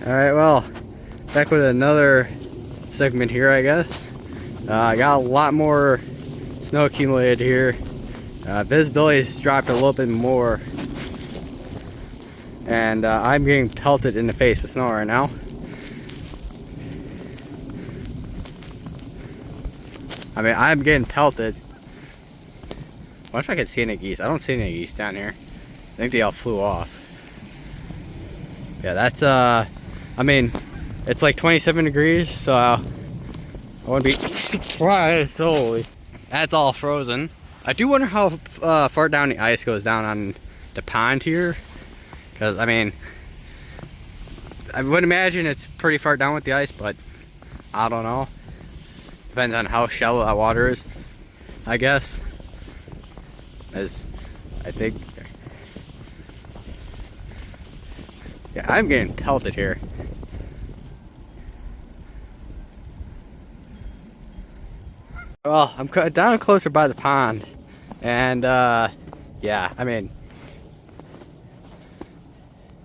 Alright, well, back with another segment here, I guess. I got a lot more snow accumulated here. Visibility's dropped a little bit more. And I'm getting pelted in the face with snow right now. I mean, I'm getting pelted. I wonder if I can see any geese. I don't see any geese down here. I think they all flew off. Yeah, that's, I mean, it's like 27 degrees, so I wouldn't be surprised. Holy. That's all frozen. I do wonder how far down the ice goes down on the pond here. Because, I mean, I would imagine it's pretty far down with the ice, but I don't know. Depends on how shallow that water is, I guess. As I think. Yeah, I'm getting pelted here. Well, I'm down closer by the pond. And, yeah, I mean,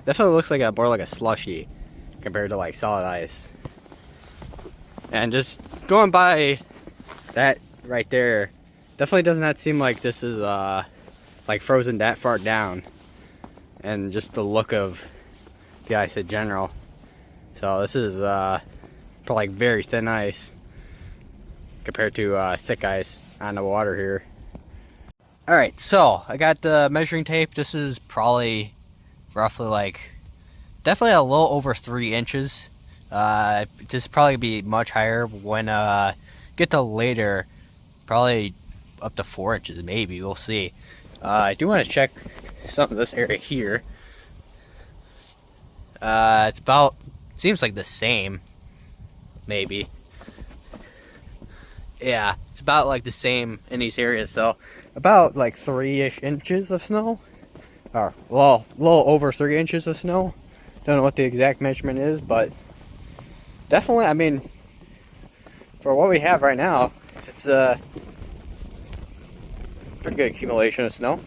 definitely looks like more like a slushy compared to like solid ice. And just going by that right there, definitely does not seem like this is like frozen that far down. And just the look of the ice in general. So this is for like very thin ice compared to thick ice on the water here. Alright, so I got the measuring tape. This is probably roughly like definitely a little over 3 inches. This probably be much higher when get to later, probably up to 4 inches maybe. We'll see. I do want to check some of this area here. It's about, seems like the same, maybe. Yeah, it's about like the same in these areas. So about like 3-ish inches of snow, or well, a little over 3 inches of snow. Don't know what the exact measurement is, but definitely, I mean, for what we have right now, it's a pretty good accumulation of snow.